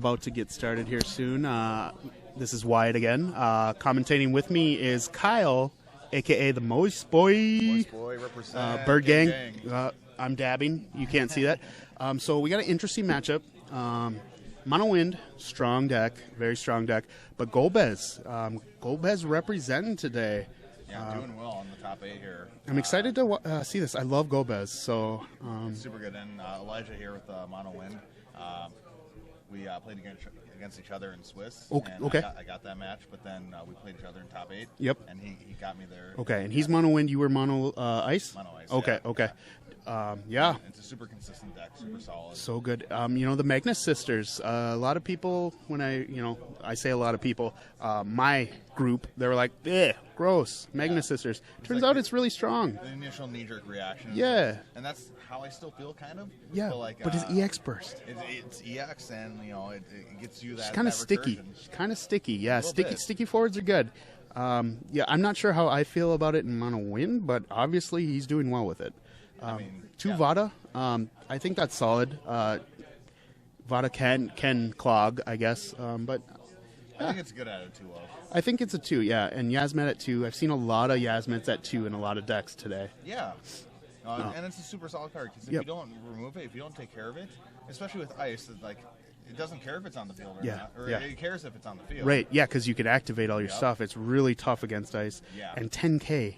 about to get started here soon. This is Wyatt again. Commentating with me is Kyle, a.k.a. the Moist Boy. Moist Boy, represent. Bird Gang. I'm dabbing. You can't see that. So we got an interesting matchup. Mono Wind, strong deck, very strong deck. But Golbez, Golbez representing today. Yeah, I'm doing well on the top 8 here. I'm excited to see this. I love Golbez. So super good. And Elijah here with Mono Wind. We played against each other in Swiss. Okay. I got that match, but then we played each other in top 8. Yep. And he got me there. Okay, and he's Mono Wind. You were Mono Ice? Mono Ice. Okay, yeah. okay. Yeah. It's a super consistent deck, super solid. So good. The Magnus sisters, a lot of people, when I say a lot of people, my group, they were like, eh, gross, Magnus sisters. Turns out it's really strong. The initial knee-jerk reaction. Yeah. And that's how I still feel, kind of. Yeah, but it's EX burst. It's EX, and, it gets you that It's kind of sticky. recursion. Kind of sticky, yeah. Bit. Sticky forwards are good. Yeah, I'm not sure how I feel about it in Mono Wind, but obviously he's doing well with it. Vada, I think that's solid. Vada can clog, I guess, but I think it's good at a 2-0. I think it's a 2, yeah. And Yasmet at 2. I've seen a lot of Yasmets at 2 in a lot of decks today. Yeah. And it's a super solid card because if you don't remove it, if you don't take care of it, especially with ice, it doesn't care if it's on the field or not. Or it cares if it's on the field. Right, yeah, because you can activate all your stuff. It's really tough against ice. Yeah. And 10K.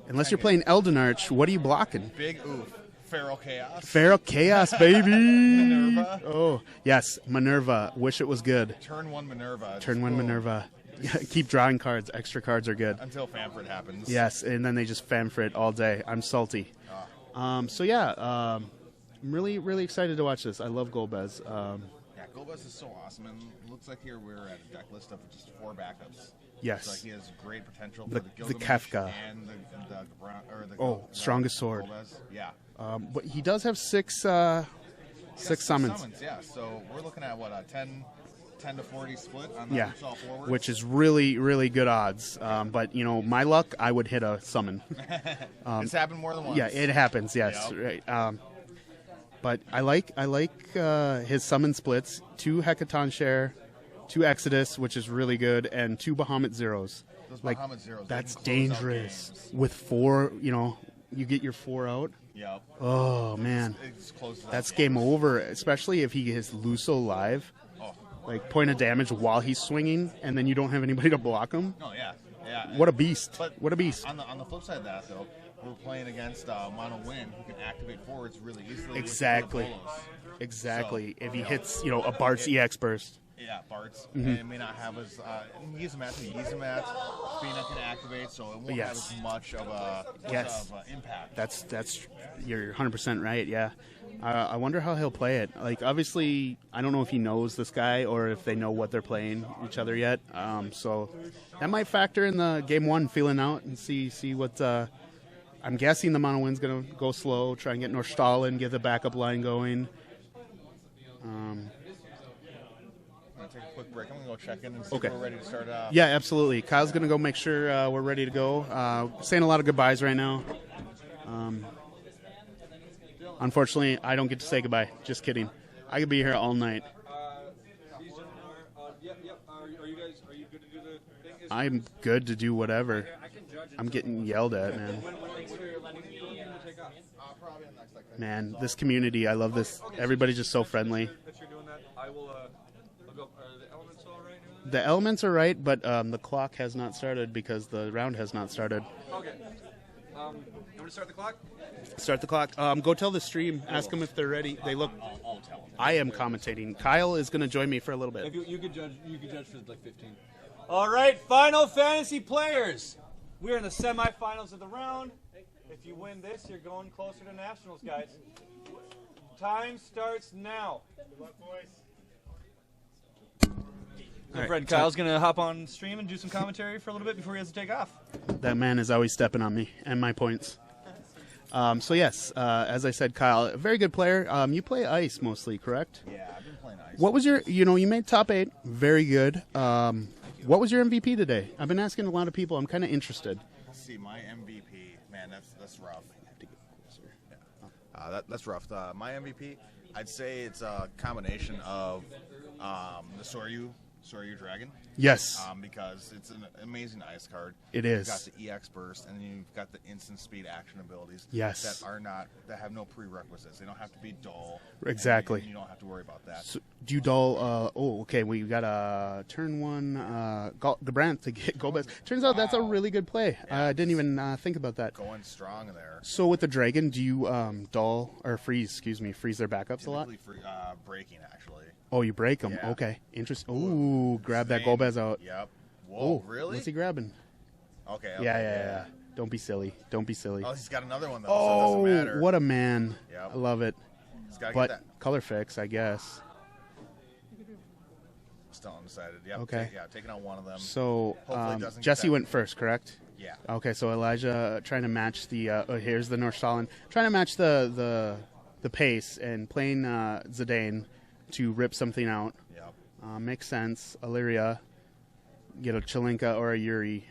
Unless you're playing Elden Arch, what are you blocking? Big oof. Feral Chaos. Feral Chaos, baby! Minerva. Oh, yes, Minerva. Wish it was good. Turn 1 Minerva. Turn 1 Minerva. Keep drawing cards. Extra cards are good. Until Famfrit happens. Yes, and then they just Famfrit all day. I'm salty. I'm really, really excited to watch this. I love Golbez. Yeah, Golbez is so awesome. And it looks like here we're at a deck list of just 4 backups. Yes. He has great potential for the Gilgamesh Kefka. And the strongest sword. Golbez. Yeah. But he does have 6 summons. Yeah, so we're looking at, what, a 10 to 40 split on the all forwards? Which is really, really good odds. But, my luck, I would hit a summon. It's happened more than once. Yeah, it happens, yes. Yep. Right. But I like his summon splits. 2 Hecaton Share, 2 Exodus, which is really good, and 2 Bahamut Zeros. Those Bahamut Zeros, that's dangerous. With 4, you get your 4 out. Yep. Oh, man. That's game over, especially if he has Luso live. Like, point of damage while he's swinging, and then you don't have anybody to block him. No, yeah. What a beast. But what a beast. On the flip side of that, though, we're playing against Mono Wind, who can activate forwards really easily. Exactly. So, if he hits, a Bart's EX burst. Yeah, Bart's. And it may not have as Yzmat, Fina can activate, so it won't have as much of a impact. That's you're 100% right. Yeah, I wonder how he'll play it. Like, obviously, I don't know if he knows this guy or if they know what they're playing each other yet. So that might factor in the game 1, feeling out and see what. I'm guessing the Mono Wind's gonna go slow, try and get Norstalen, get the backup line going. Take a quick break. I'm going to go check in and see if we're ready to start off. Yeah, absolutely. Kyle's going to go make sure we're ready to go. Saying a lot of goodbyes right now. Unfortunately, I don't get to say goodbye. Just kidding. I could be here all night. Are you good to do the thing? I'm good to do whatever. I'm getting yelled at, man. Man, this community, I love this. Everybody's just so friendly. The elements are right, but the clock has not started because the round has not started. Okay. You want to start the clock? Start the clock. Go tell the stream. Ask them if they're ready. They look. I'll tell them. I am commentating. Kyle is going to join me for a little bit. If you could judge for like 15. All right, Final Fantasy players. We're in the semifinals of the round. If you win this, you're going closer to nationals, guys. Time starts now. Good luck, boys. My friend Kyle's going to hop on stream and do some commentary for a little bit before he has to take off. That man is always stepping on me and my points. So yes, as I said, Kyle, a very good player. You play ice mostly, correct? Yeah, I've been playing ice. What was your, you made top 8, very good. What was your MVP today? I've been asking a lot of people. I'm kind of interested. Let's see, my MVP, man, that's rough. I have to get closer. Yeah. That's rough. My MVP, I'd say it's a combination of The Soryu Dragon. Yes. Because it's an amazing ice card. It is. You've got the EX Burst, and then you've got the instant speed action abilities. Yes. That have no prerequisites. They don't have to be dull. Exactly. And you don't have to worry about that. So, do you dull? Okay. We got a turn 1 Gabrant to get Golbez. Turns out that's a really good play. Yeah, I didn't even think about that. Going strong there. So with the Dragon, do you dull or freeze? Excuse me, freeze their backups a lot. Breaking actually. Oh, you break them. Yeah. Okay, interesting. Ooh, grab that Golbez out. Yep. Whoa, Oh, really? what's he grabbing? Okay. Yeah. Don't be silly. Don't be silly. Oh, he's got another one though. Oh, so it doesn't matter. what a man! Yep. I love it. He's gotta But get that. color fix, I guess. Still undecided. Yep. Okay. Taking on one of them. So Hopefully it doesn't get Jesse that. went first, correct? Yeah. Okay, so Elijah trying to match the. Here's the Northstalin trying to match the pace and playing Zidane to rip something out. Yep. Makes sense. Illyria, get a Chelinka or a Yuri,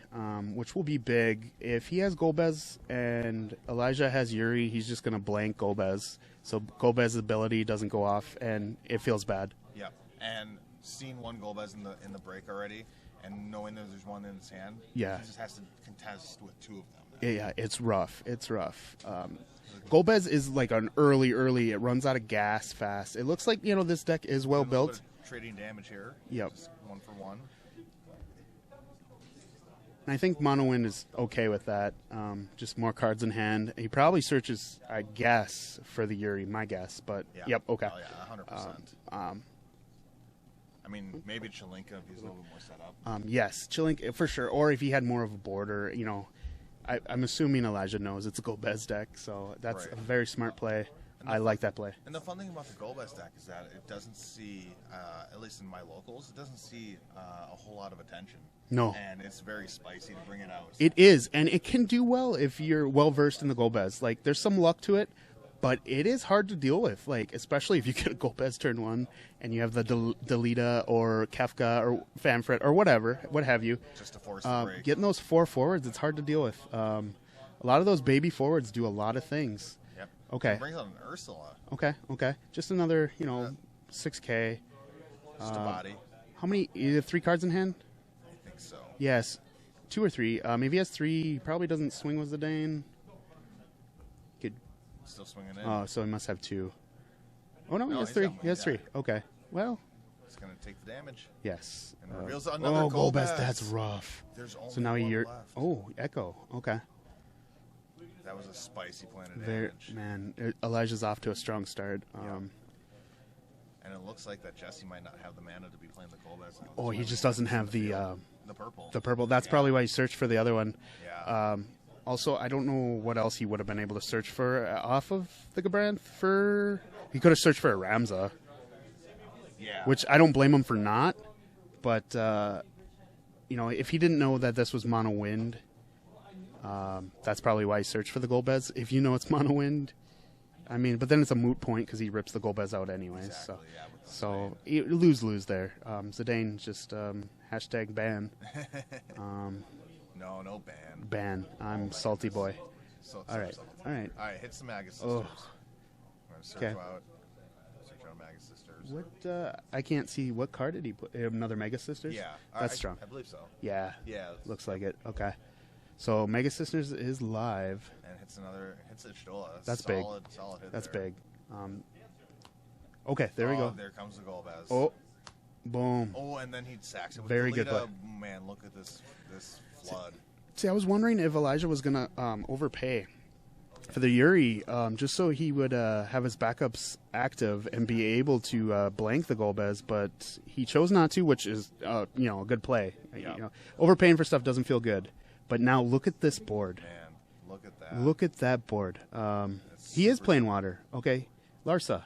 which will be big. If he has Golbez and Elijah has Yuri, he's just going to blank Golbez. So Golbez's ability doesn't go off, and it feels bad. Yep. And seeing one Golbez in the break already, and knowing that there's one in his hand, Yeah. he just has to contest with two of them. Yeah, it's rough. It's rough. Golbez is like an early. It runs out of gas fast. It looks like, this deck is well built. Trading damage here. Yep. Just 1 for 1. And I think Mono Wind is okay with that. Just more cards in hand. He probably searches, I guess, for the Yuri, my guess. But, Yeah. yep, okay. Oh, yeah, 100%. I mean, maybe Chelinka if he's a little bit more set up. Yes, Chilink for sure. Or if he had more of a border, I'm assuming Elijah knows it's a Golbez deck, so that's Right. a very smart play. I like that play. And the fun thing about the Golbez deck is that it doesn't see, at least in my locals, it doesn't see a whole lot of attention. No. And it's very spicy to bring it out. It is, and it can do well if you're well versed in the Golbez. Like, there's some luck to it, but it is hard to deal with. Like, especially if you get a Golbez turn 1 and you have the Delita or Kefka or Fanfret or whatever, what have you. Just to force the break. Getting those 4 forwards, it's hard to deal with. A lot of those baby forwards do a lot of things. Yep. Okay. It brings out an Ursula. Okay. Just another, 6K. Just a body. How many? You have 3 cards in hand? I think so. Yes. 2 or 3. Maybe he has 3. He probably doesn't swing with Zidane. Still swinging in. Oh, so he must have 2. Oh, no, he has he's 3. got one, He has yeah. 3. Okay. Well, It's going to take the damage. yes. And reveals another Golbez. Golbez. That's rough. There's only So now one you're. left. Oh, Echo. Okay. That was a spicy plan of There, damage. man. Elijah's off to a strong start. And it looks like that Jesse might not have the mana to be playing the Golbez. Oh, he just doesn't have the purple. the purple. That's probably why he searched for the other one. Yeah. Also, I don't know what else he would have been able to search for off of the Gabranth for. He could have searched for a Ramza, Yeah. which I don't blame him for not. But if he didn't know that this was mono wind, that's probably why he searched for the Golbez. If you know it's mono wind, I mean, but then it's a moot point because he rips the Golbez out anyways. Exactly, yeah, with the So lose there. Zidane just hashtag ban. No ban. Ban. I'm salty boy. So, All right. All right, hit some Magus Sisters. Oh. I'm going to search Okay. out Magus Sisters. What? I can't see. What card did he put? Another Mega Sisters? Yeah. That's strong. I believe so. Yeah. Yeah. Looks like it. Okay. So Mega Sisters is live. And hits a Shdola. That's big. Solid hit That's there. big. Okay, there we go. There comes the Golbez. Oh, boom. Oh, and then he sacks it with Very good Delita. play. Man, look at this flood. See, I was wondering if Elijah was gonna overpay for the Yuri, just so he would have his backups active and be able to blank the Golbez, but he chose not to, which is a good play. Yeah. Overpaying for stuff doesn't feel good. But now look at this board. Man, look at that. Look at that board. He is playing water. Okay, Larsa.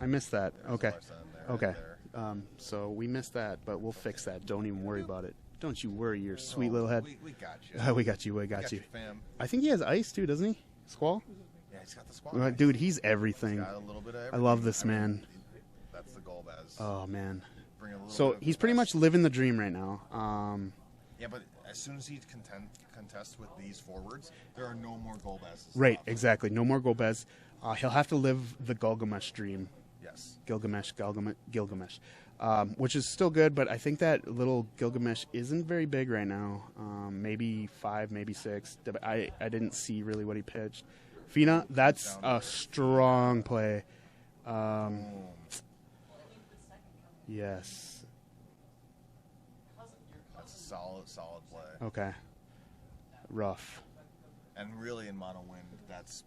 I missed that. Okay. Larsa in there, Okay. right there. So we missed that, but we'll fix that. Don't even worry about it. Don't you worry, your sweet little head. We got you. We got you. We got you. Fam. I think he has ice too, doesn't he? Squall? Yeah, he's got the squad. Dude, he's everything. Got a little bit of I everything. love this mean, man. That's the Golbez. Oh man. Bring a little So bit of he's the pretty best. much living the dream right now. Yeah, but as soon as he contests with these forwards, there are no more Golbezes. Right, exactly. No more Golbez. He'll have to live the Gilgamesh dream. Yes. Gilgamesh. which is still good, but I think that little Gilgamesh isn't very big right now. Maybe 5, maybe 6. I didn't see really what he pitched. Fina, that's a strong play. Yes. That's a solid play. Okay. Rough. And really, in mono wind, that's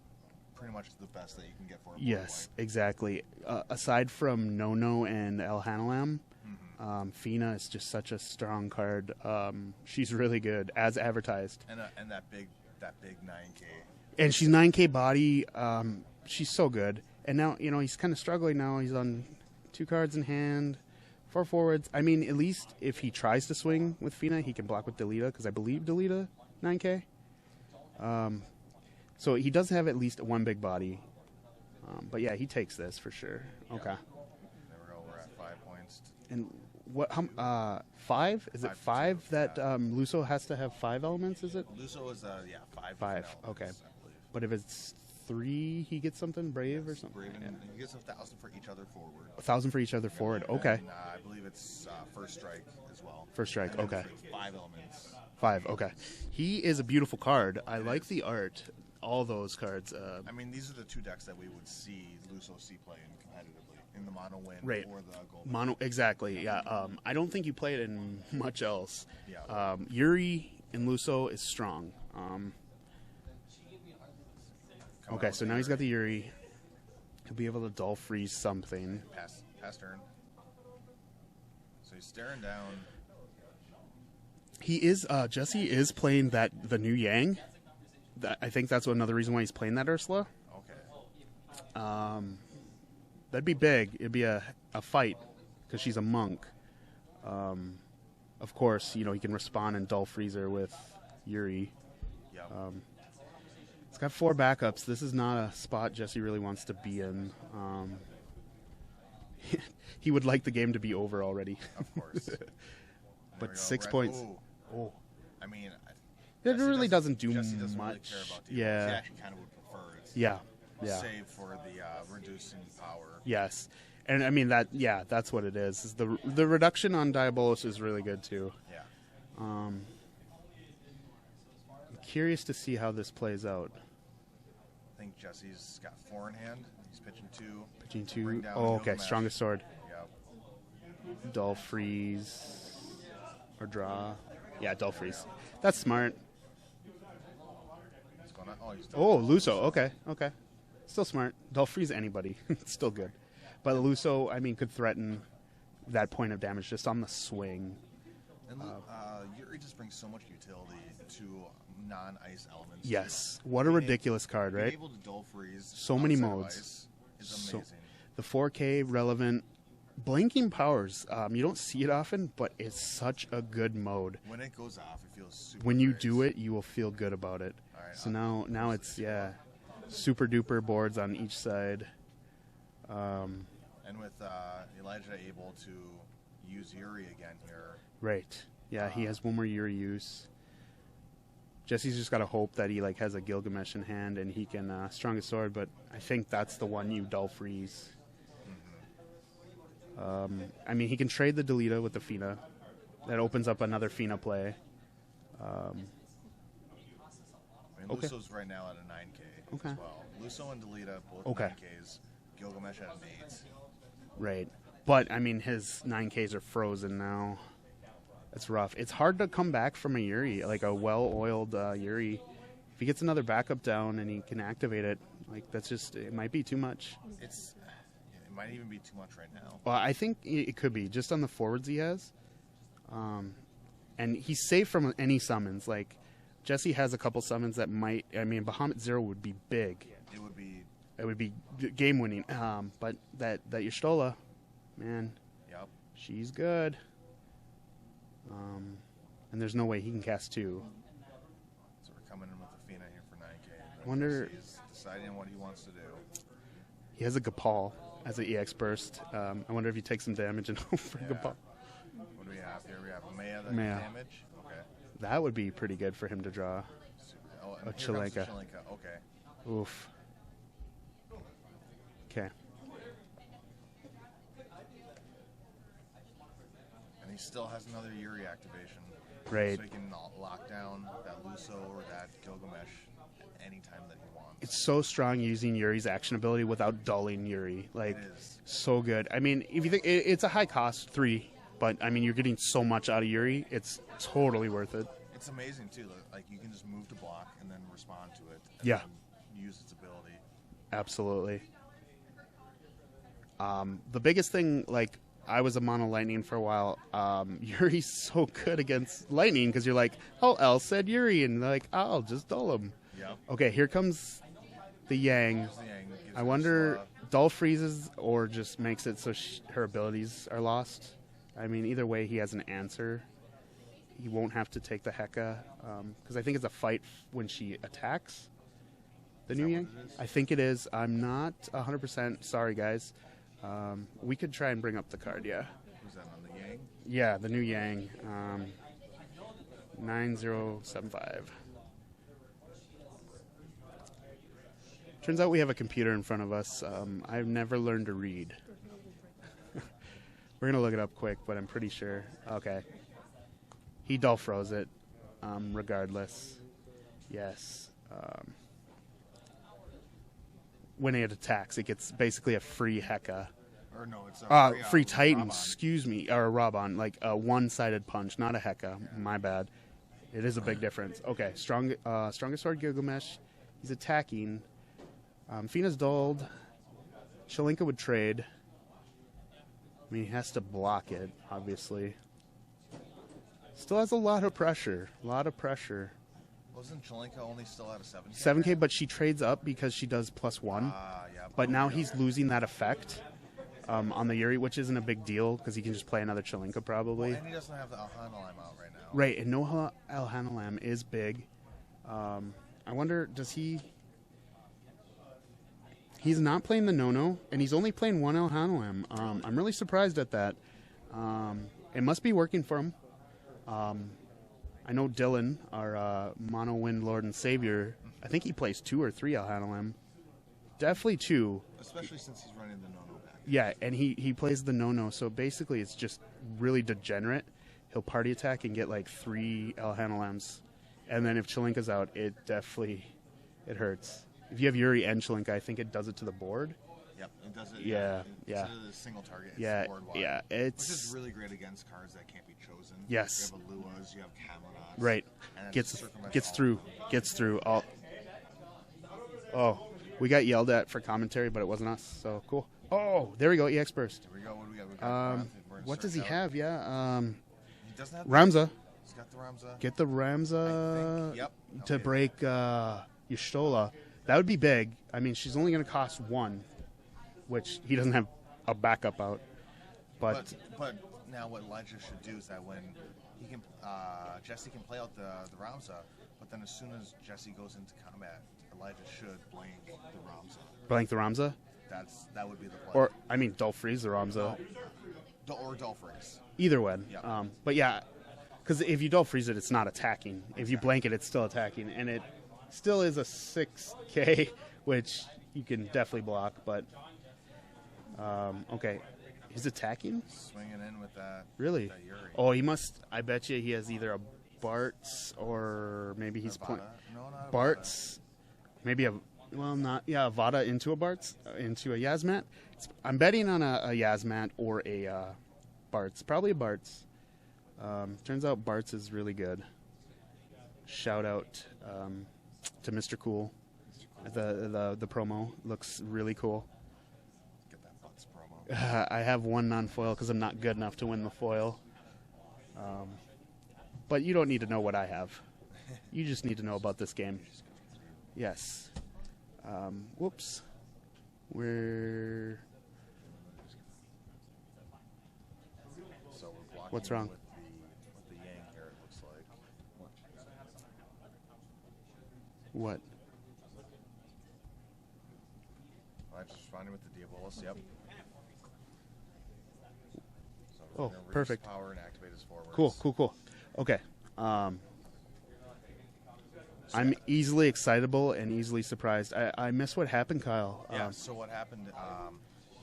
pretty much the best that you can get for a Yes, exactly. Aside from No and El Hanalam, Fina is just such a strong card. She's really good, as advertised. And that big 9K. And she's 9K body. She's so good. And now, he's kind of struggling now. He's on 2 cards in hand, 4 forwards. I mean, at least if he tries to swing with Fina, he can block with Delita, because I believe Delita 9K. So he does have at least 1 big body. But yeah, he takes this for sure. Okay. There we go. We're at 5 points. And what? 5? Is it 5 that Luso has to have 5 elements? Is it? Luso is 5. 5. Okay. But if it's 3, he gets something brave or something. Brave, and he gets 1,000 for each other forward. 1,000 for each other forward. Okay. And, I believe it's first strike as well. First strike. Okay. 5 elements. 5. Okay. He is a beautiful card. I like the art. All those cards. I mean, these are the 2 decks that we would see Luso C play in competitively in the mono win or the gold. Mono, exactly. Yeah. I don't think you play it in much else. Yeah. Yuri in Luso is strong. Okay, so now he's got the Yuri. He'll be able to dull freeze something. Pass turn. So he's staring down. He is. Jesse is playing the new Yang. I think that's another reason why he's playing that Ursula. Okay. That'd be big. It'd be a fight because she's a monk. Of course, he can respond and dull freezer with Yuri. Yep. It's got 4 backups. This is not a spot Jesse really wants to be in. He would like the game to be over already. Of course. But 6 points. Oh. I mean, it really doesn't do Jesse doesn't much. Really care about the yeah. He actually kind of would prefer it. Yeah. Save for the reducing power. Yes. And I mean that's what it is. The reduction on Diabolus is really good too. Yeah. I'm curious to see how this plays out. I think Jesse's got 4 in hand. He's pitching 2. Pitching 2. Oh, okay. Strongest sword. Yep. Dull freeze or draw. Yeah, dull freeze. That's smart. What's going on? Oh, Luso. Okay. Still smart. Dull freeze anybody. It's still good. But Luso, I mean, could threaten that point of damage just on the swing. And Yuri just brings so much utility to non-ice elements. Yes. What a ridiculous card, right? Being able to dull freeze so many modes. Is amazing. The 4K relevant blinking powers. You don't see it often, but it's such a good mode. When it goes off, it feels super When you great. do it, you will feel good about it. Right, so now it's super duper boards on each side. And with Elijah able to use Yuri again here. Right. Yeah, he has 1 more Yuri use. Jesse's just got to hope that he has a Gilgamesh in hand and he can strongest sword, but I think that's the one you dull freeze. I mean, he can trade the Delita with the Fina. That opens up another Fina play. Luso's right now at a 9K as well. Luso and Delita both 9Ks. Gilgamesh at an 8. Right. But, I mean, his 9Ks are frozen now. It's rough. It's hard to come back from a Yuri, like a well-oiled Yuri. If he gets another backup down and he can activate it, that's just, it might be too much. It might even be too much right now. Well, I think it could be, just on the forwards he has. And he's safe from any summons. Jesse has a couple summons that might, I mean, Bahamut Zero would be big. It would be game-winning. But that Y'shtola, man, she's good. And there's no way he can cast 2. So we're coming in with the Fina here for 9K. I wonder... He's deciding what he wants to do. He has a Gapal as an EX burst. I wonder if he takes some damage and hope for Gapal. What do we have here? We have Maya that Maya. damage. Okay. That would be pretty good for him to draw. A Chilenka. Okay. Oof. Okay. he still has another Yuri activation. Right. So he can lock down that Luso or that Gilgamesh anytime that he wants. It's so strong using Yuri's action ability without dulling Yuri. Like, so good. I mean, if you think it's a high cost 3, but I mean, you're getting so much out of Yuri. It's totally worth it. It's amazing too. Like you can just move to block and then respond to it. And Yeah. then use its ability. Absolutely. The biggest thing, like, I was a mono lightning for a while. Yuri's so good against lightning because you're like, oh, El said Yuri, and they're like, I'll just dull him. Yep. Okay, here comes the Yang. I wonder, dull freezes or just makes it so her abilities are lost. I mean, either way, he has an answer. He won't have to take the Heka because I think it's a fight when she attacks. The new Yang? I think it is. I'm not 100%. Sorry, guys. We could try and bring up the card, yeah. Who's that on the Yang? Yeah, the new Yang. 9075. Turns out we have a computer in front of us. I've never learned to read. We're going to look it up quick, but I'm pretty sure. Okay. He dull froze it, regardless. Yes. When it attacks, it gets basically a free Heka. Or no, it's a free Titan, excuse me, or a Robon, like a one-sided punch, not a Heka. My bad. It is a big difference. Okay, strongest sword Gilgamesh. He's attacking. Fina's dulled. Chelinka would trade. I mean, he has to block it, obviously. Still has a lot of pressure. A lot of pressure. Wasn't Chelinka only still at a 7K? 7K, but she trades up because she does +1. Yeah, but now he's losing that effect on the Yuri, which isn't a big deal because he can just play another Chelinka probably. Well, and he doesn't have the Alhanalam out right now. Right, and no Alhanalam is big. I wonder, does he... He's not playing the No-No, and he's only playing one Alhanalam. I'm really surprised at that. It must be working for him. I know Dylan, our Mono Wind Lord and Savior, I think he plays 2 or 3 Alhanalam. Definitely 2. Especially since he's running the No-No back. Yeah, and he plays the No-No, so basically it's just really degenerate. He'll party attack and get like 3 Alhanalams. And then if Chelinka's out, it hurts. If you have Yuri and Chelinka, I think it does it to the board. Yep, it does it. Yeah. Instead of the single target, it's yeah, board wide. yeah, which is really great against cards that can't be chosen. Yes. You have Aluas, you have Camelot. Right. Gets through. Oh, we got yelled at for commentary, but it wasn't us, so cool. Oh, there we go, EX Burst. There we go. What do we got? What does he have? Yeah. He doesn't have Ramza. He's got the Ramza. Get the Ramza Yep. to break Y'shtola. That would be big. I mean, she's only going to cost 1, which he doesn't have a backup out. But now what Elijah should do is that when he can, Jesse can play out the Ramza, but then as soon as Jesse goes into combat, Elijah should blank the Ramza. Blank the Ramza? That would be the play. Or, I mean, dull freeze the Ramza. Or dull freeze. Either way. Yeah. But yeah, because if you dull freeze it, it's not attacking. If you blank it, it's still attacking. And it still is a 6K, which you can definitely block, but okay. He's attacking? Swinging in with that. Really? That Yuri. Oh, he must. I bet you he has either a Bart's or maybe he's playing Bart's. Maybe a Vada into a Bart's, into a Yasmat. I'm betting on a Yasmat or a Bart's. Probably a Bart's. Turns out Bart's is really good. Shout out to Mr. Cool. The promo looks really cool. Get that Butts promo. I have one non-foil because I'm not good enough to win the foil. But you don't need to know what I have. You just need to know about this game. Yes. Whoops. So we're blocking What's wrong? With the Yang here, it looks like. What? I just responded with the Diabolus, yep. So Oh, gonna perfect. Power and activate his forwards. Cool. Okay. I'm easily excitable and easily surprised. I miss what happened, Kyle. Yeah, so what happened,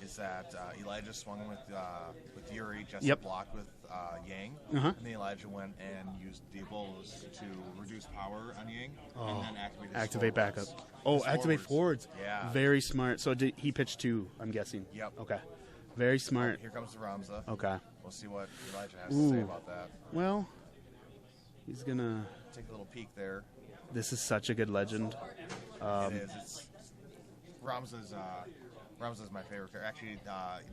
is that Elijah swung with Yuri, Jesse Yep. blocked with Yang, Uh-huh. and then Elijah went and used Diabolos to reduce power on Yang, Oh, and then activate his activate forwards. backup. Oh, His activate forwards. Yeah. Very smart. So he pitched 2, I'm guessing. Yep. Okay. Very smart. Here comes the Ramza. Okay. We'll see what Elijah has to say Ooh. about that. Well, he's going to... Take a little peek there. This is such a good legend. It is. It's Ramza's my favorite character. Actually,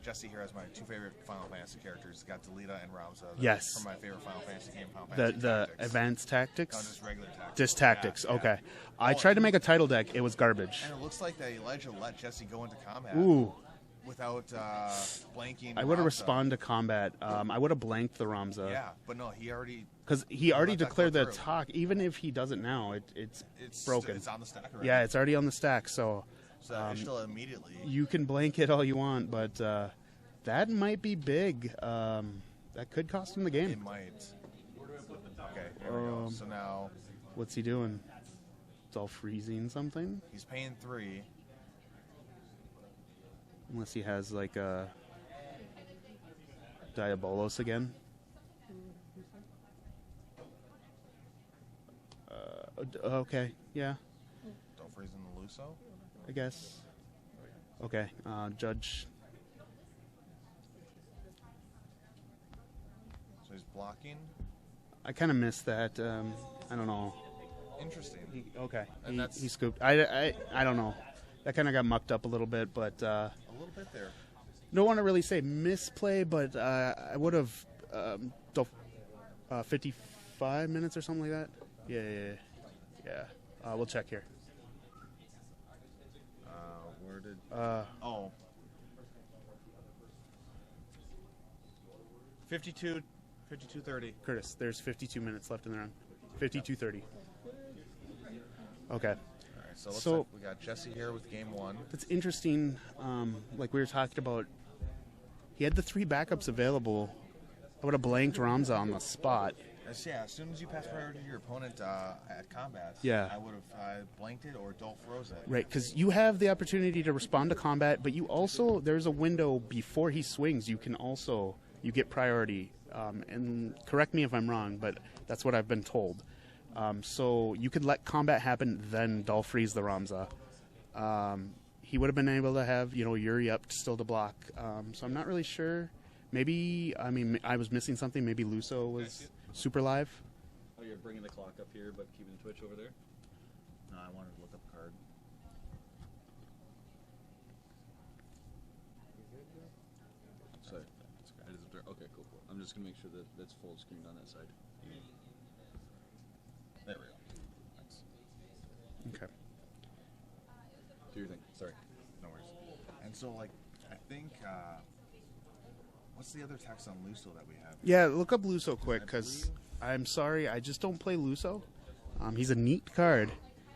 Jesse here has my 2 favorite Final Fantasy characters. He's got Delita and Ramza. Yes. From my favorite Final Fantasy game, Final The Fantasy Tactics. advanced tactics? No, just regular tactics. Just tactics. Yeah, Okay. yeah. I tried to make a title deck. It was garbage. And it looks like that Elijah let Jesse go into combat Ooh. without blanking. I would have Ramza. responded to combat. I would have blanked the Ramza. Yeah, but no, he already. Because he already let that declared go the through. attack. Even if he does it now, it's broken. It's on the stack already. Yeah, it's already on the stack. So So still immediately. you can blank it all you want, but that might be big. That could cost him the game. It might. Okay, here we go. So now What's he doing? It's all freezing something? he's paying 3. Unless he has like a Diabolos again. Okay, yeah, Don't freeze in the Luso. I guess. Okay, Judge. So he's blocking. I kind of missed that. I don't know. Interesting. Okay, And he that's- scooped. I don't know. That kind of got mucked up a little bit, but A little bit there. don't want to really say misplay, but I would have 55 minutes or something like that. Yeah. We'll check here. Where did? Oh, 52:30. Curtis, there's 52 minutes left in the round. 52:30. Okay. All right, so it looks So- like we got Jesse here with game 1. That's interesting. Like we were talking about, he had the 3 backups available. I would have blanked Ramza on the spot. Yeah, as soon as you pass priority to your opponent at combat, Yeah. I would have blanked it or Dolph froze it. Right, because you have the opportunity to respond to combat, but you also, there's a window before he swings, you get priority. And correct me if I'm wrong, but that's what I've been told. So you could let combat happen, then Dolph freeze the Ramza. He would have been able to have, Yuri up still to block. So I'm not really sure. Maybe, I was missing something. Maybe Luso was super live. Oh, you're bringing the clock up here, but keeping the Twitch over there? No, I wanted to look up a card. So, okay, cool. I'm just going to make sure that that's full screened on that side. There we go. Thanks. Okay. Do your thing. Sorry. No worries. And so, I think, what's the other text on Luso that we have? Yeah, look up Luso quick, because I'm sorry, I just don't play Luso. He's a neat card.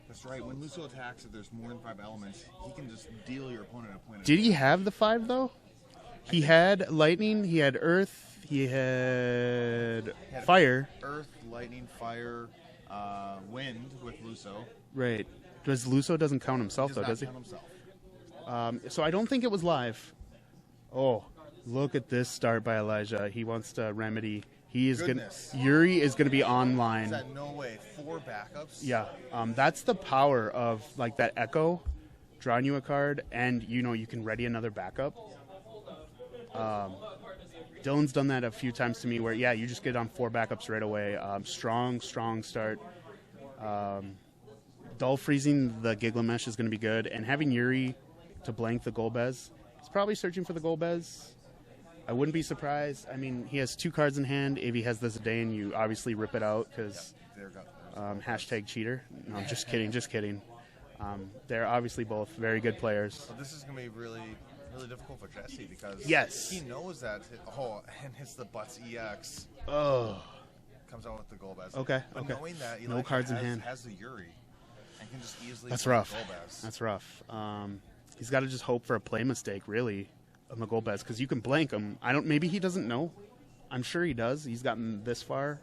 That's right. When Luso attacks, if there's more than 5 elements, he can just deal your opponent a point. Did he have the 5, though? He had lightning, he had earth, he had fire. Earth, lightning, fire, wind with Luso. Right. Because Luso doesn't count himself, Does though, not does he? count himself. So I don't think it was live. Oh, look at this start by Elijah. He wants to remedy. He is going. Goodness. Yuri is going to be online. Is that no way? 4 backups? Yeah, that's the power of that echo, drawing you a card, and you can ready another backup. Dylan's done that a few times to me, where you just get on 4 backups right away. Strong start. Dull freezing the Giglamesh is going to be good, and having Yuri to blank the Golbez. He's probably searching for the Golbez. I wouldn't be surprised. He has 2 cards in hand. If he has the Zidane, you obviously rip it out because hashtag cheater. No, just kidding. They're obviously both very good players. But this is going to be really, really difficult for Jesse because Yes. he knows that. And hits the Butts EX. Oh, Comes out with the Golbez. Okay. Knowing that No Elijah cards in hand. has the Yuri and can just easily that's play the rough. Golbez. That's rough. He's got to just hope for a play mistake, really, on the Golbez, because you can blank him. Maybe he doesn't know. I'm sure he does. He's gotten this far.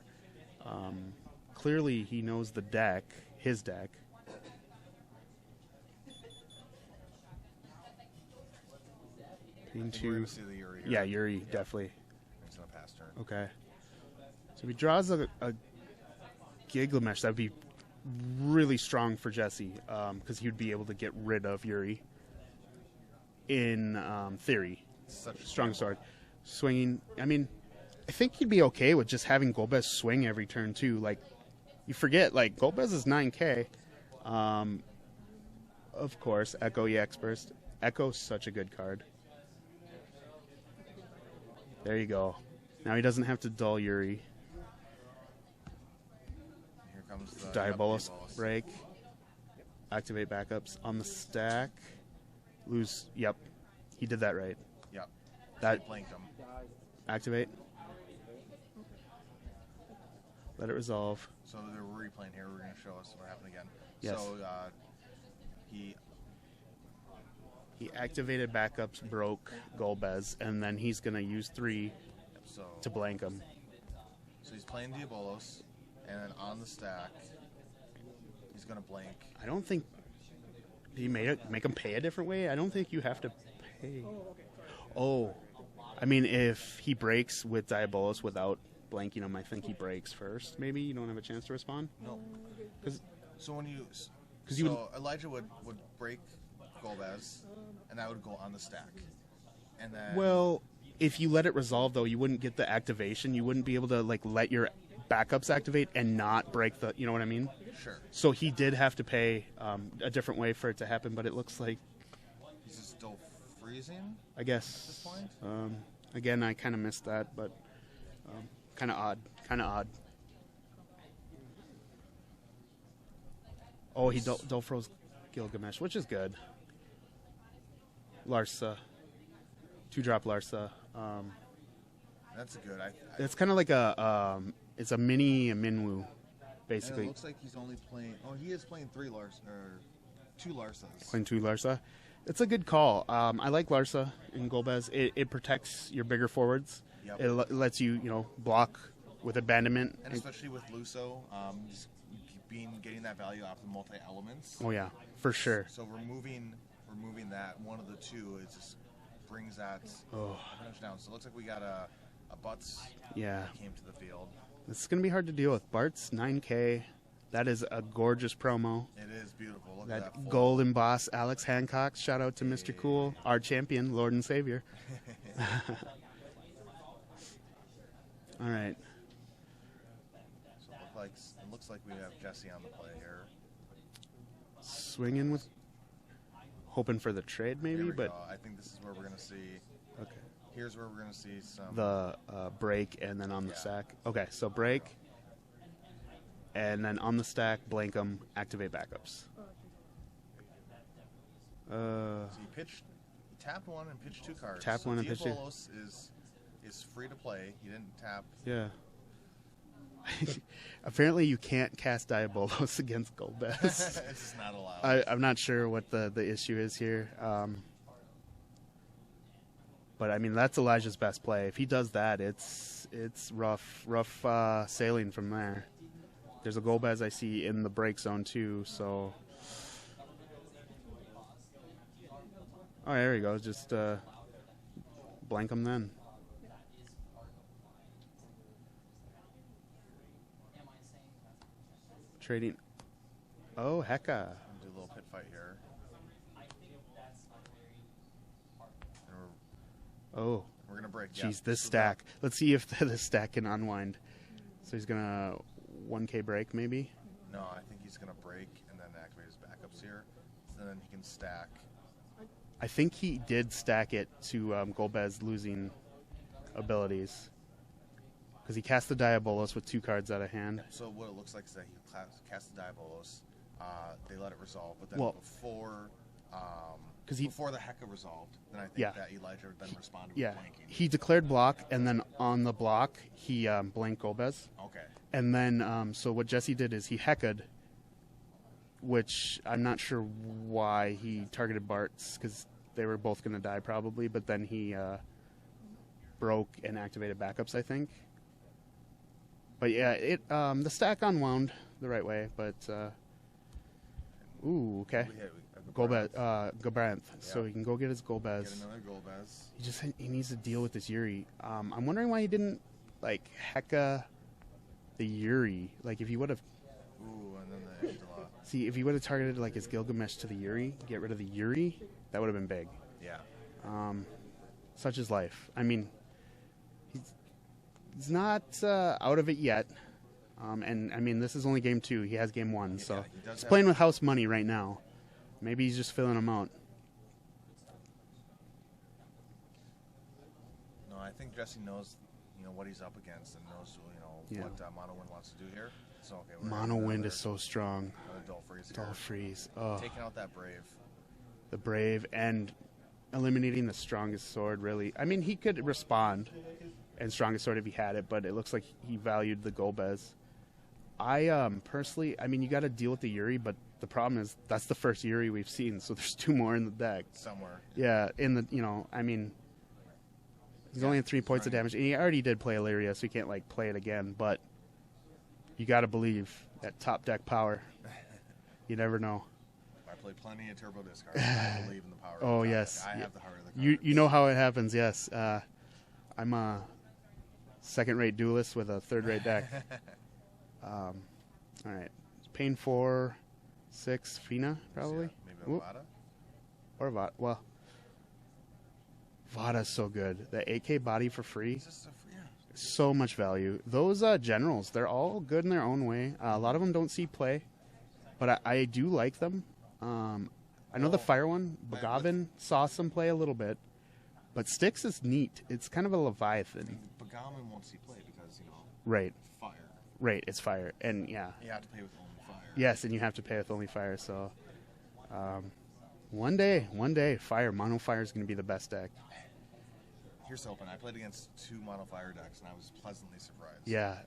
Clearly, he knows the deck, his deck. We're Into going to see the Yuri. yeah, Yuri definitely. He's going to pass turn. Okay. So if he draws a Gilgamesh, that would be really strong for Jesse, because he would be able to get rid of Yuri. In theory, Such a strong sword, swinging. I mean, I think he'd be okay with just having Golbez swing every turn too. Like, you forget, like Golbez is 9K. Of course, Echo EX Burst. Echo's such a good card. There you go. Now he doesn't have to dull Yuri. Here comes the Diabolos Diabolos. break. Activate backups on the stack. Lose. Yep, he did that right. Yep. That He blanked him. activate. Let it resolve. So they're replaying here. We're going to show us what happened again. Yes. So he He activated backups, broke Golbez, and then he's gonna use 3 so to blank him. so he's playing Diabolos, and then on the stack, he's going to blank. I don't think he make him pay a different way. I don't think you have to pay. Oh, I mean, if he breaks with Diabolos without blanking him, I think he breaks first. Maybe you don't have a chance to respond. No. 'Cause- So when you you so Elijah would break Golbez, and that would go on the stack, and then Well, if you let it resolve, though, you wouldn't get the activation. You wouldn't be able to like let your backups activate and not break the. You know what I mean? sure, So he did have to pay a different way for it to happen, but it looks like, he's just still freezing. I guess. this point? Again, I kind of missed that, but kind of odd. Kind of odd. Oh, he dull froze Gilgamesh, which is good. Larsa. 2-drop Larsa. That's good. It's kind of like it's a mini Minwu, And basically. it looks like he's only playing. Oh, he is playing 2 Larsas. Playing 2 Larsa. It's a good call. I like Larsa in Golbez. It protects your bigger forwards. Yep. It lets you, block with abandonment. And especially with Luso, just getting that value off the multi elements. Oh yeah, for sure. So removing that one of the 2, it just brings that punch down. So it looks like we got a Butts Yeah, came to the field. it's gonna be hard to deal with. Bart's 9K. That is a gorgeous promo. It is beautiful. Look at That that golden boss, Alex Hancock. Shout out to Mr. Cool, our champion, Lord and Savior. All right. So it looks like we have Jesse on the play here. Swinging with, hoping for the trade Here maybe, we but go. I think this is where we're going to see. okay. Here's where we're going to see some. The break and then on the Yeah. stack. Okay, so break, and then on the stack, blank them, activate backups. So he tapped 1 and pitched 2 cards. Tap so 1 and pitch 2. Diabolos is free to play. He didn't tap. Yeah. Apparently, you can't cast Diabolos against Golbez. This is not allowed. I'm not sure what the issue is here. But I mean, that's Elijah's best play. If he does that, it's rough sailing from there. There's a Golbez I see in the break zone too, so. Oh, there you go. Just blank him then. Trading. Oh, hecka. Do a little pit fight here. And Oh, we're going to break. jeez, Yeah. this So stack. Let's see if this stack can unwind. So he's going to 1K break maybe. No, I think he's going to break and then activate his backups here. And then he can stack. I think he did stack it to Golbez losing abilities. Because he cast the Diabolos with 2 cards out of hand. So what it looks like is that he cast the Diabolos. They let it resolve. But then Well, before the Heka resolved, then I think Yeah. that Elijah then responded Yeah, with blanking. he declared block, and then on the block, he blanked Golbez. Okay. And then, so what Jesse did is he Heka'd, which I'm not sure why he targeted Bart's, because they were both going to die probably, but then he broke and activated backups, I think. But yeah, the stack unwound the right way, but ooh, okay. We Gobranth, so he can go get his Golbez. Get another Golbez. He needs to deal with this Yuri. I'm wondering why he didn't like Heka the Yuri. Like if he would have. Ooh, and then the Angela. See, if he would have targeted like his Gilgamesh to the Yuri, get rid of the Yuri, that would have been big. Yeah. Such is life. I mean, he's not out of it yet. And I mean, this is only game 2. He has game 1, so he's playing with house money right now. Maybe he's just filling them out. No, I think Jesse knows, what he's up against and knows, what Mono Wind wants to do here. So okay. Mono Wind is so strong. Dull Freeze. Dull Freeze. Oh. Taking out that Brave. The Brave and eliminating the Strongest Sword. Really, I mean, he could respond and Strongest Sword if he had it, but it looks like he valued the Golbez. I personally, I mean, you got to deal with the Yuri, but the problem is that's the first Yuri we've seen, so there's 2 more in the deck. Somewhere. Yeah, I mean, he's only at 3 points of damage. And he already did play Illyria, so he can't, like, play it again, but you got to believe that top deck power. You never know. I play plenty of turbo discards. I believe in the power. Oh, yes. I have the heart of the cards. You know how it happens, yes. I'm a second-rate duelist with a third-rate deck. All right. Pain 4, 6, Fina, probably. Yeah, maybe a Vada? Or Vada. Well, Vada's so good. The 8K body for free. So much value. Those generals, they're all good in their own way. A lot of them don't see play, but I do like them. I know the fire one, Bagavin, saw some play a little bit, but Styx is neat. It's kind of a Leviathan. Bagavin won't see play because, right. Fire. Right, it's fire. And, yeah. You have to pay with only fire. Yes, and you have to pay with only fire, so... one day, fire. Mono fire is going to be the best deck. Here's hoping. I played against 2 mono fire decks, and I was pleasantly surprised. Yeah,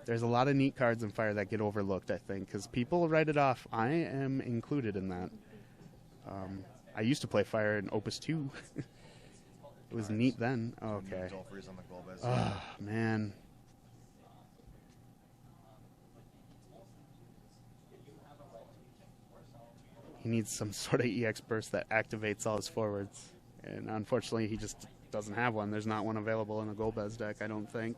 there's a lot of neat cards in fire that get overlooked, I think, because people write it off. I am included in that. I used to play fire in Opus 2. It was neat then. Oh, okay. Dull Freeze on the Golbez. Oh, man. He needs some sort of EX burst that activates all his forwards. And unfortunately, he just doesn't have one. There's not one available in the Golbez deck, I don't think.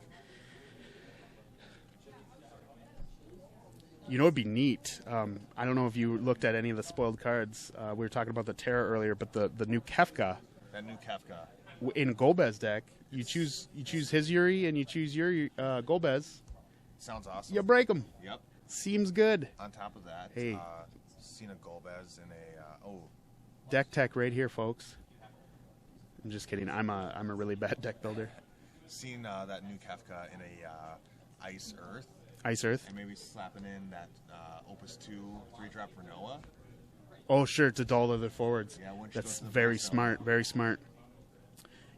It'd be neat. I don't know if you looked at any of the spoiled cards. We were talking about the Terra earlier, but the new Kefka. That new Kefka. In Golbez deck, you choose his Yuri and you choose your Golbez. Sounds awesome. You break them. Yep. Seems good. On top of that, hey. Seen a Golbez in a deck tech right here, folks. I'm just kidding. I'm a really bad deck builder. Seen that new Kefka in a Ice Earth. Ice Earth. And maybe slapping in that Opus 2 3-drop Renoa. Oh, sure, to dull other forwards. Yeah, that's very smart. Very smart.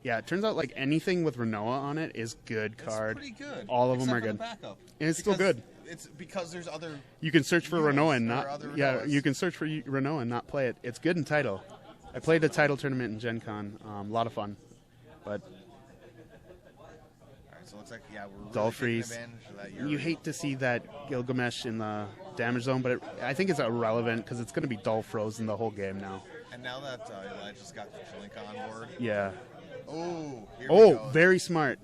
Yeah, it turns out like anything with Renoa on it is good card. It's pretty good. All of them are good. good. And it's still good. It's because there's other. You can search for Renoa and not. Yeah, you can search for Renoa and not play it. It's good in title. I played a title tournament in Gen Con. A lot of fun, but. All right, so it looks like we're Dull really Freeze. taking advantage of that Yuri. You hate to see that Gilgamesh in the damage zone, but I think it's irrelevant because it's going to be dull frozen the whole game now. And now that Elijah's got the Chilinka on board. Yeah. Oh. Very smart.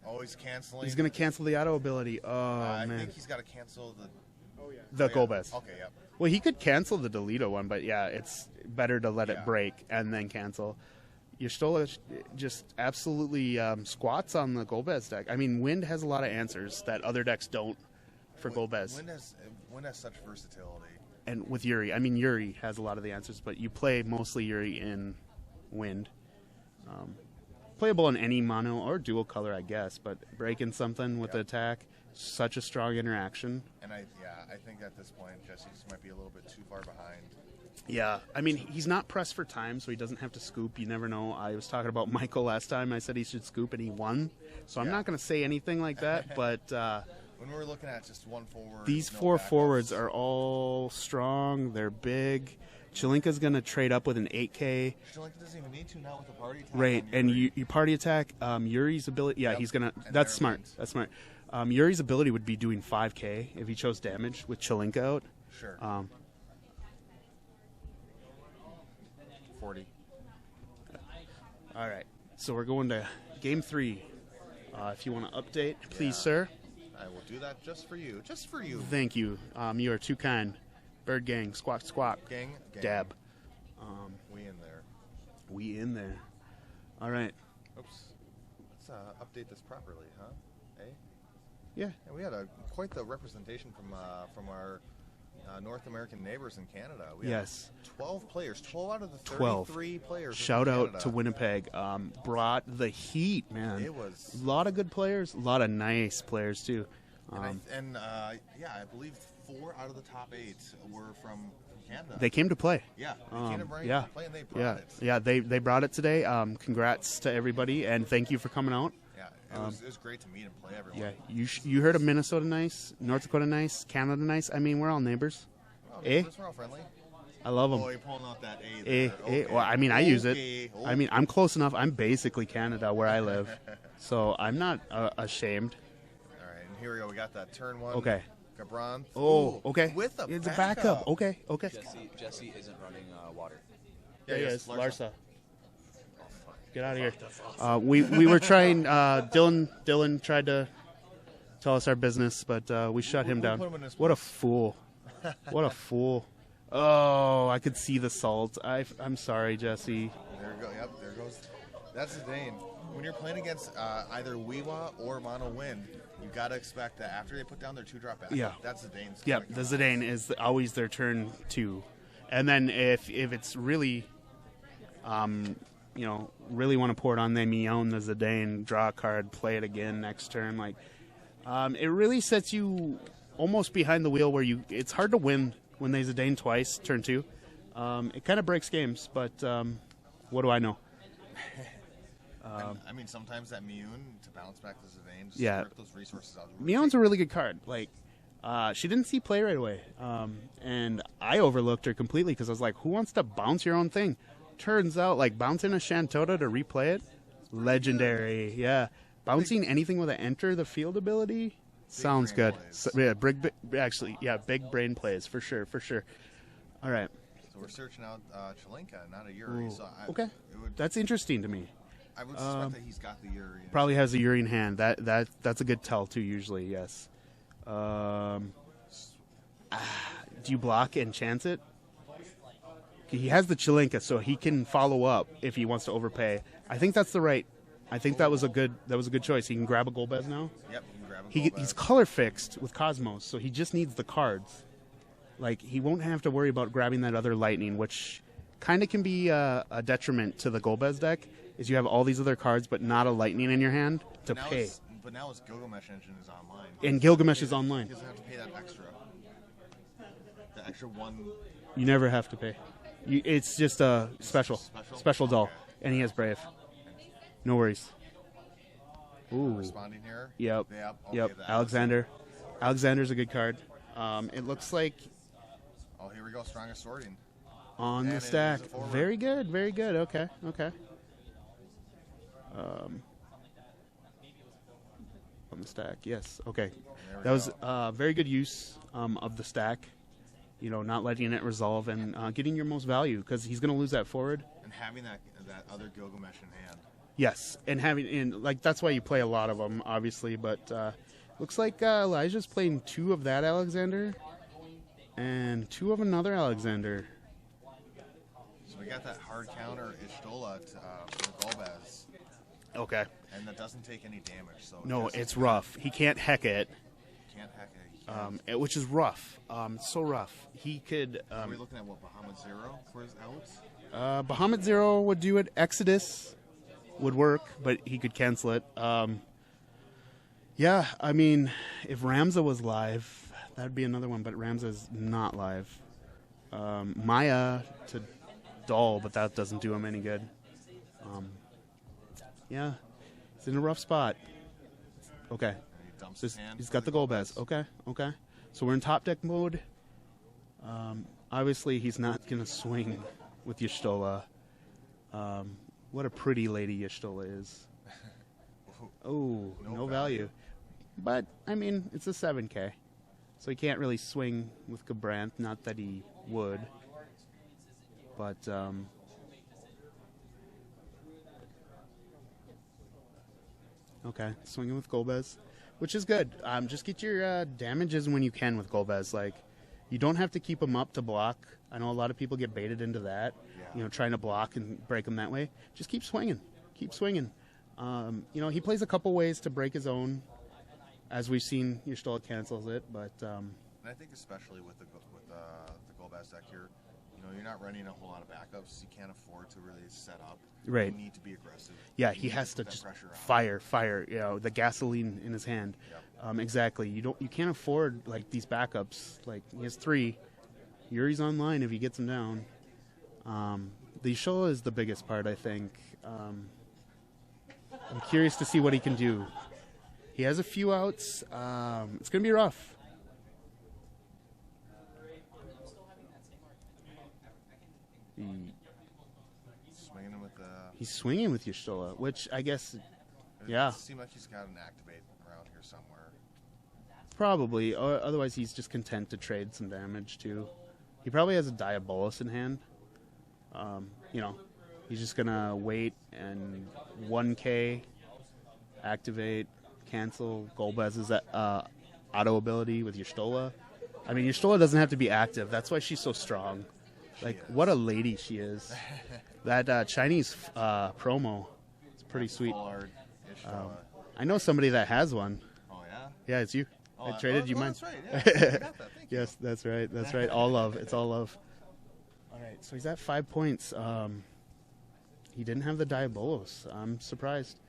Oh, he's canceling. He's going to cancel the auto ability. Oh, man. I think he's got to cancel the Golbez. Okay, yep. Well, he could cancel the Delito one, but yeah, it's better to let it break and then cancel. You're still just absolutely squats on the Golbez deck. I mean, Wind has a lot of answers that other decks don't for Golbez. Wind has such versatility. And with Yuri, I mean, Yuri has a lot of the answers, but you play mostly Yuri in Wind. Playable in any mono or dual color, I guess, but breaking something with the attack, such a strong interaction. And I think at this point, Jesse might be a little bit too far behind. Yeah, I mean, he's not pressed for time, so he doesn't have to scoop. You never know. I was talking about Michael last time. I said he should scoop, and he won. So I'm not going to say anything like that, but... when we're looking at just one forward... These 4 forwards are all strong. They're big. Chilinka's going to trade up with an 8K. Chilinka doesn't even need to now with the party attack. Right, and you party attack. Yuri's ability... Yeah, he's going to... That's smart. That's smart. Yuri's ability would be doing 5K if he chose damage with Chilinka out. Sure. 40. All right. So we're going to game 3. If you want to update, please, Yeah. sir. I will do that just for you. Just for you. Thank you. You are too kind. Bird gang, squawk, squawk. Gang. Dab. We in there. We in there. All right. Oops. Let's update this properly, huh? Eh? Yeah. And we had quite the representation from our North American neighbors in Canada. We Yes. had 12 players. 12 out of the 12. 33 players. Shout from out Canada. to Winnipeg. Brought the heat, man. It was. A lot of good players. A lot of nice players, too. I believe 4 out of the top 8 were from Canada. They came to play. Yeah, they came to play and they brought Yeah. it. Yeah, they brought it today. Congrats to everybody, and thank you for coming out. Yeah, it was great to meet and play everyone. Yeah, you heard of Minnesota nice, North Dakota nice, Canada nice. I mean, we're all neighbors. Well, Eh? we're all friendly. I love them. Oh, you're pulling out that A Eh, there. Well, I mean, I use it. Okay. I mean, I'm close enough. I'm basically Canada where I live, so I'm not ashamed. All right, and here we go. We got that turn 1. Okay. Gabron. Oh, okay. With a It's a backup. backup. Okay. Jesse isn't running water. Yeah, There he yes, is, Larsa. Oh, Get out of here. We were trying. Dylan tried to tell us our business, but we shut him down. put him in his What a fool! What a fool! Oh, I could see the salt. I'm sorry, Jesse. There we go. Yep, there goes. That's the Dane. When you're playing against either Weewa or Mono Wind, you got to expect that after they put down their 2-drop backup, Yeah. that's the Dane's. Yeah, the Zidane is always their turn 2, and then if it's really, really want to pour it on them, you own the Zidane, draw a card, play it again next turn. Like, it really sets you almost behind the wheel where it's hard to win when they Zidane twice, turn 2. It kind of breaks games, but what do I know? I mean, sometimes that Miyun to bounce back to Zidane, just Yeah. rip those resources out. Mion's a really good card. Like, she didn't see play right away, and I overlooked her completely because I was like, "Who wants to bounce your own thing?" Turns out, like, bouncing a Shantota to replay it, legendary. Yeah, bouncing anything with an enter the field ability sounds brain good. plays. So, big brain plays for sure. All right, So we're searching out Chelinka, not a Yuri. Ooh, So okay, that's interesting to me. I would suspect that he's got the Yuri. Probably has a Yuri in hand. That's a good tell too. Usually, yes. Do you block and chance it? He has the Chelinka, so he can follow up if he wants to overpay. I think that's the right. I think that was a good choice. He can grab a Golbez now. Yep, he can grab a He's Golbez. color fixed with Cosmos, so he just needs the cards. Like, he won't have to worry about grabbing that other Lightning, which kind of can be a detriment to the Golbez deck. Is you have all these other cards, but not a Lightning in your hand to pay. But now his Gilgamesh engine is online. And Gilgamesh is online. He doesn't have to pay that extra. The extra one. You never have to pay. It's just a special doll, Okay. and he has Brave. No worries. Ooh. Responding here. Yep. Okay, Yep. that- Alexander. Alexander's a good card. It looks like Oh, here we go. Strongest sorting. on And the it is stack. a forward. Very good. Very good. Okay. On the stack. Yes. Okay. There we That was go. very good use of the stack. Not letting it resolve and getting your most value because he's going to lose that forward. And having that other Gilgamesh in hand. Yes, and that's why you play a lot of them, obviously. But looks like Elijah's playing 2 of that Alexander and 2 of another Alexander. So we got that hard counter Ishtola for Golbez. Okay. And that doesn't take any damage. So No, Jesse's it's rough. He can't heck it, Can't hack it. He can't. which is rough. It's so rough. He could. Are we looking at what, Bahamut Zero for his outs? Bahamut Zero would do it. Exodus would work, but he could cancel it. Yeah, I mean, if Ramza was live, that'd be another one, but Ramza's not live. Maya to Doll, but that doesn't do him any good. Yeah, he's in a rough spot. Okay. And he dumps his hand. He's for got the Golbez. Okay. So we're in top deck mode. Obviously, he's not going to swing with Y'shtola. What a pretty lady Y'shtola is. Oh, no value. But, I mean, it's a 7K. So he can't really swing with Gabrant. Not that he would. But, Okay, swinging with Golbez, which is good. Just get your damages when you can with Golbez. Like, you don't have to keep him up to block. I know a lot of people get baited into that, trying to block and break him that way. Just keep swinging. Keep swinging. He plays a couple ways to break his own. As we've seen, Ystola cancels it, but... And I think especially with the Golbez deck here, you're not running a whole lot of backups. You can't afford to really set up. Right. You need to be aggressive. Yeah, he has to just fire. The gasoline in his hand. Yep. Exactly. You can't afford like these backups. Like he has 3. Yuri's online if he gets him down. The Ystola is the biggest part, I think. I'm curious to see what he can do. He has a few outs. It's gonna be rough. He's swinging with Ystola, which I guess, It seems like he's got an activate around here somewhere. Probably. Or otherwise, he's just content to trade some damage too. He probably has a Diabolus in hand. He's just gonna wait and 1K, activate, cancel Golbez's auto ability with Ystola. I mean, Ystola doesn't have to be active. That's why she's so strong. Like, what a lady she is. That Chinese promo is pretty sweet. I know somebody that has one. Oh, yeah? Yeah, it's you. I traded you mine. That's right. Yeah, I got that. Thank you. Yes, that's right. That's right. All love. It's all love. All right, so he's at 5 points. He didn't have the Diabolos. I'm surprised.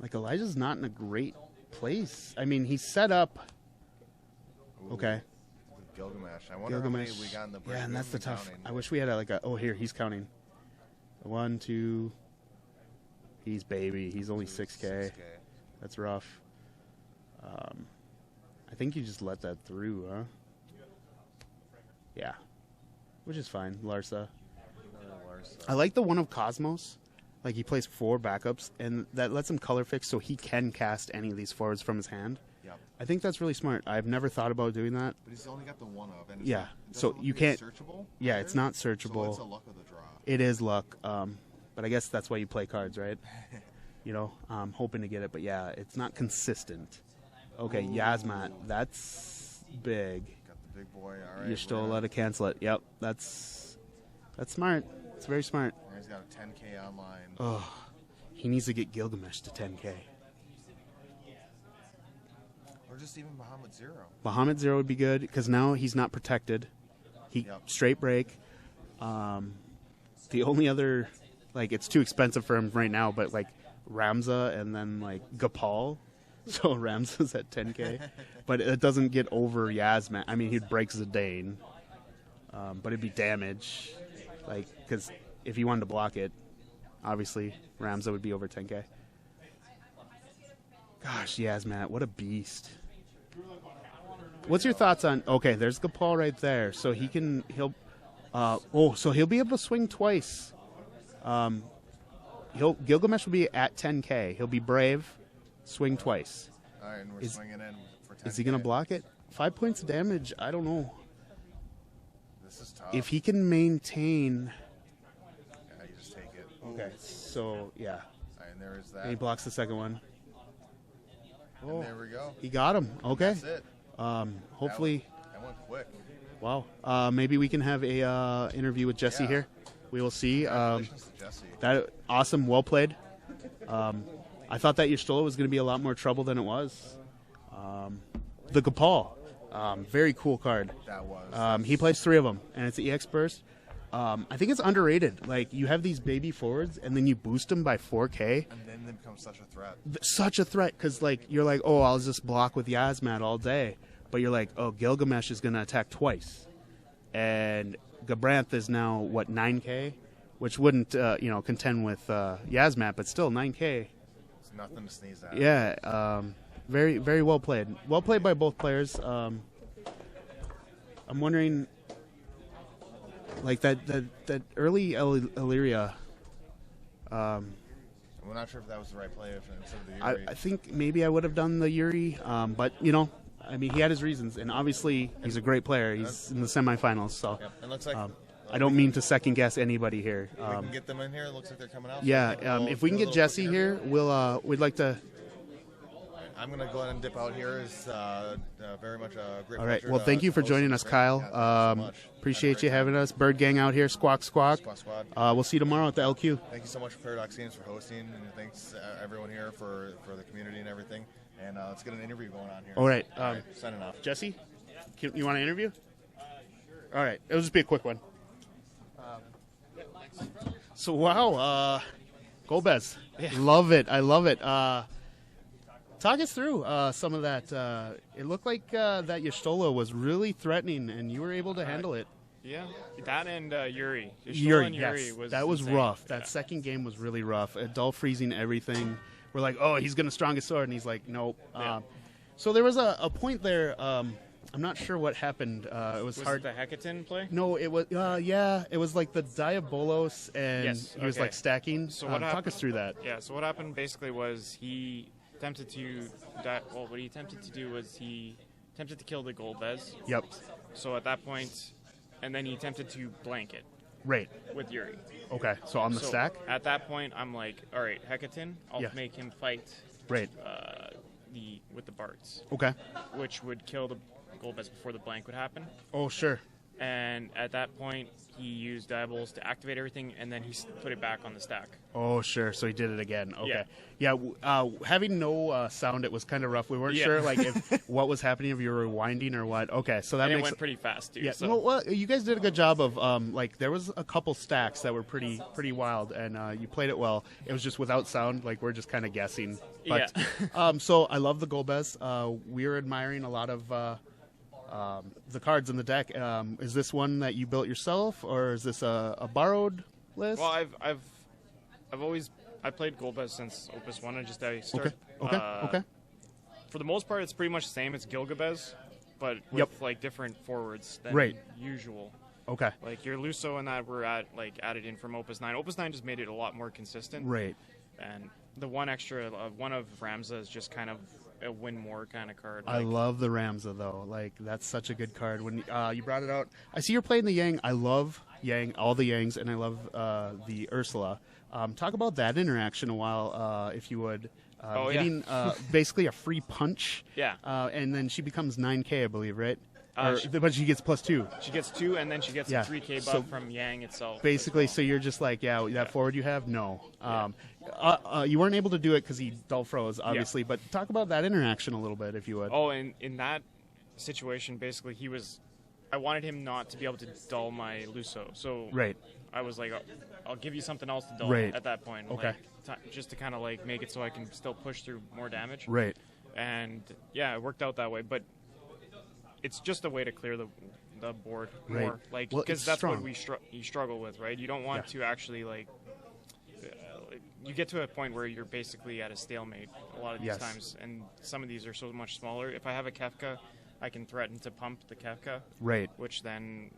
Like, Elijah's not in a great place. I mean, he's set up. Ooh, okay. Gilgamesh. I wonder how many we got in the break. Yeah, and that's the tough. Counting. I wish we had oh, here, he's counting. 1, 2. He's baby. He's only 6K. That's rough. I think you just let that through, huh? Yeah. Which is fine. Larsa. I like the one of Cosmos. Like, he plays 4 backups, and that lets him color fix so he can cast any of these forwards from his hand. Yep. I think that's really smart. I've never thought about doing that. But he's only got the one of. And So you can't... Searchable Yeah, either? it's not searchable. So it's a luck of the draw. It is luck. But I guess that's why you play cards, right? I'm hoping to get it. But, yeah, it's not consistent. Okay, ooh. Yasmat. That's big. Got the big boy. All right. Ystola to cancel it. Yep, that's smart. It's very smart. He's got a 10K online. Oh, he needs to get Gilgamesh to 10K. Or just even Bahamut 0. Bahamut 0 would be good because now he's not protected. He straight break. The only other, like, it's too expensive for him right now, but like Ramza and then like Gapal. So Ramza's at 10K, but it doesn't get over Yasmat. I mean, he'd break Zidane, but it'd be damage. Like, because if he wanted to block it, obviously Ramza would be over 10K. Gosh, Yasmat, what a beast. What's your thoughts on... Okay, there's Gapal right there. So he'll be able to swing twice. Gilgamesh will be at 10K. He'll be brave, swing twice. All right, and we're swinging in for 10K. Is he going to block it? 5 points of damage, I don't know. This is tough. If he can maintain... Yeah, you just take it. Okay, so, yeah. All right, and there is that. And he blocks the second one. And there we go. He got him. Okay. That's it. Hopefully... That went quick. Wow. Maybe we can have a interview with Jesse here. We will see. Congratulations to Jesse. That awesome. Well played. I thought that Ystola was going to be a lot more trouble than it was. The Gapal. Very cool card. That was. He plays 3 of them, and it's the EX burst. I think it's underrated. Like, you have these baby forwards, and then you boost them by 4K. And then they become such a threat. Such a threat, because, like, you're like, oh, I'll just block with Yasmat all day. But you're like, oh, Gilgamesh is going to attack twice. And Gabranth is now, 9K? Which wouldn't, contend with Yasmat, but still, 9K. It's nothing to sneeze at. Yeah, very, very well played. Well played by both players. I'm wondering, like, that early Illyria. We're not sure if that was the right play instead of the Yuri. I think maybe I would have done the Yuri, but, I mean, he had his reasons, and obviously he's a great player. He's in the semifinals, so. Yep. It looks like I don't mean to second guess anybody here. We can get them in here. It looks like they're coming out. Yeah, So if we can get Jesse here, we'd like to. I'm going to go ahead and dip out here. It's very much a great All right. pleasure Well, to thank you for host joining this us, event. Kyle. Yeah, thank you so much. Appreciate you having us. Bird Gang out here, squawk, squawk. Squawk Squad. We'll see you tomorrow at the LQ. Thank you so much for ParadoxCNC for hosting, and thanks everyone here for the community and everything. And let's get an interview going on here. All right. Signing off. Jesse, you want to interview? All right. It'll just be a quick one. So, wow. Golbez. Yeah. Love it. I love it. Talk us through some of that. It looked like that Yashtola was really threatening, and you were able to handle it. Yeah, that and Yuri. Yuri, Yuri yes. That was insane. rough. Yeah. That second game was really rough. Dull freezing everything. We're like, oh, he's going to strongest sword, and he's like, nope. Yeah. So there was a point there. I'm not sure what happened. It was hard. It the Hecaton play? No, it was. Yeah, it was like the Diabolos, and Yes, he was okay. like stacking. So what talk happened? us through that. Yeah. So what happened basically was he attempted to. What he attempted to do was he attempted to kill the Golbez. Yep. So at that point, and then he attempted to blank it Right. with Yuri. Okay. So on the So stack. at that point, I'm like, all right, Hecaton, I'll Yeah. make him fight Right. with the Barts, Okay. which would kill the Golbez before the blank would happen. Oh, sure. And at that point, he used Diabols to activate everything, and then he put it back on the stack. Oh, sure. So he did it again. Okay. Yeah. Yeah. Having no sound, it was kind of rough. We weren't Yeah. sure, like, if what was happening, if you were rewinding or what. Okay. So that And it makes went pretty fast, too. Yeah. So. Well, you guys did a good job of like there was a couple stacks that were pretty wild, and you played it well. It was just without sound, like we're just kind of guessing. But, Yeah. So I love the Golbez. We're admiring a lot of. The cards in the deck. Is this one that you built yourself, or is this a borrowed list? Well, I've always played Golbez since Opus 1. I started. Okay. For the most part, it's pretty much the same. It's Gilgabez, but with Yep. like different forwards than Right. usual. Okay. Like your Luso and that were added in from Opus 9. Opus 9 just made it a lot more consistent. Right. And the one extra one of Ramza is just kind of a win more kind of card. I love the Ramza though. Like that's such a good card. When you brought it out, I see you're playing the Yang. I love Yang, all the Yangs, and I love the Ursula. Talk about that interaction a while, if you would. Getting basically a free punch. Yeah. And then she becomes 9K, I believe, right? She- But she gets +2. She gets 2, and then she gets Yeah. a 3K buff So from Yang itself. Basically, so you're just like, that forward you have? No. You weren't able to do it because he dull froze, obviously, but talk about that interaction a little bit, if you would. Oh, and in that situation, basically, I wanted him not to be able to dull my Luso. So Right. I was like, I'll give you something else to dull Right. at that point. Okay. Just to kind of like make it so I can still push through more damage. Right. And yeah, it worked out that way. But it's just a way to clear the board Right. more. Like, Well, because it's that's strong. what you struggle with, right? You don't want to actually you get to a point where you're basically at a stalemate a lot of these Yes. times, and some of these are so much smaller. If I have a Kefka, I can threaten to pump the Kefka, Right. which then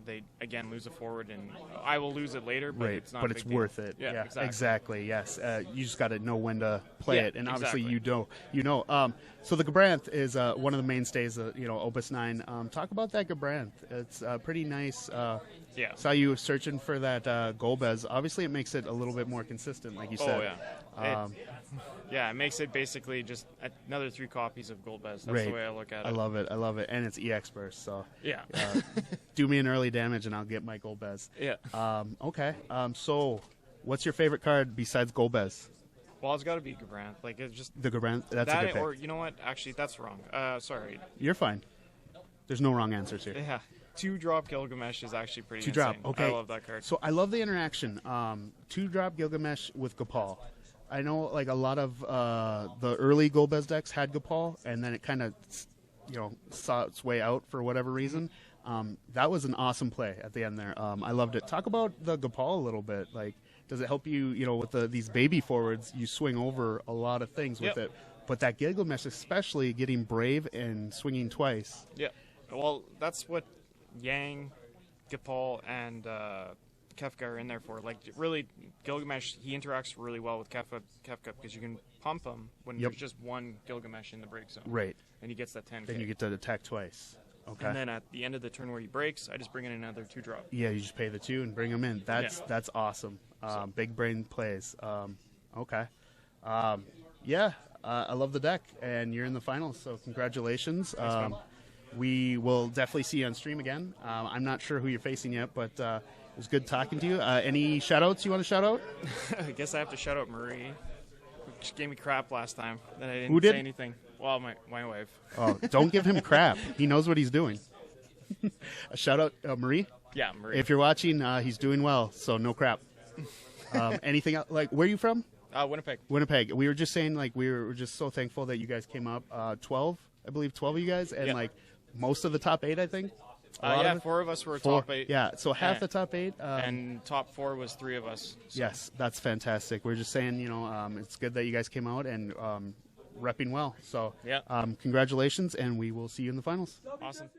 they again lose a forward, and I will lose it later, but Right, it's not. but a it's big deal. worth it. Yeah, exactly. Yes, you just got to know when to play Yeah, it, and obviously exactly. you know. So the Gabranth is one of the mainstays of Opus 9. Talk about that Gabranth. It's pretty nice. Yeah. Saw you searching for that Golbez. Obviously, it makes it a little bit more consistent, like you said. Oh yeah. It makes it basically just another 3 copies of Golbez. That's Right. the way I look at it. I love it, and it's EX burst. So Yeah. do me an early damage, and I'll get my Golbez. Yeah. Okay. So, what's your favorite card besides Golbez? Well, it's got to be Gabranth. Like it's just The Gabranth. That's a that, good pick. or you know what? Actually, that's wrong. Sorry. You're fine. There's no wrong answers here. Yeah. 2-drop Gilgamesh is actually pretty 2-drop. insane. Okay. I love that card. So I love the interaction. 2-drop Gilgamesh with Gopal. I know like a lot of the early Golbez decks had Gopal, and then it kind of saw its way out for whatever reason. That was an awesome play at the end there. I loved it. Talk about the Gopal a little bit. Like, does it help you? With these baby forwards, you swing over a lot of things with it. But that Gilgamesh, especially getting brave and swinging twice. Yeah. Well, that's what Yang, Gopal, and Kefka are in there for. Like, really, Gilgamesh, he interacts really well with Kefka because you can pump him when there's just one Gilgamesh in the break zone. Right. And he gets that 10K. Then you get to attack twice. Okay. And then at the end of the turn where he breaks, I just bring in another 2-drop. Yeah, you just pay the 2 and bring them in. That's awesome. Big brain plays. Okay. Yeah, I love the deck, and you're in the finals, so congratulations. We will definitely see you on stream again. I'm not sure who you're facing yet, but it was good talking to you. Any shout-outs you want to shout out? I guess I have to shout out Marie, who just gave me crap last time that I didn't Who did? say anything. Well, my wife. Oh, don't give him crap. He knows what he's doing. A shout-out, Marie? Yeah, Marie. If you're watching, he's doing well, so no crap. Anything else? Like, where are you from? Winnipeg. Winnipeg. We were just saying, like, we were just so thankful that you guys came up. 12, I believe, 12 of you guys, and, like, most of the top 8, I think. Yeah, 4 of us were top 8. Yeah, so half the top 8. And top 4 was 3 of us. So. Yes, that's fantastic. We're just saying, it's good that you guys came out and repping well. So, yeah. Congratulations, and we will see you in the finals. Awesome.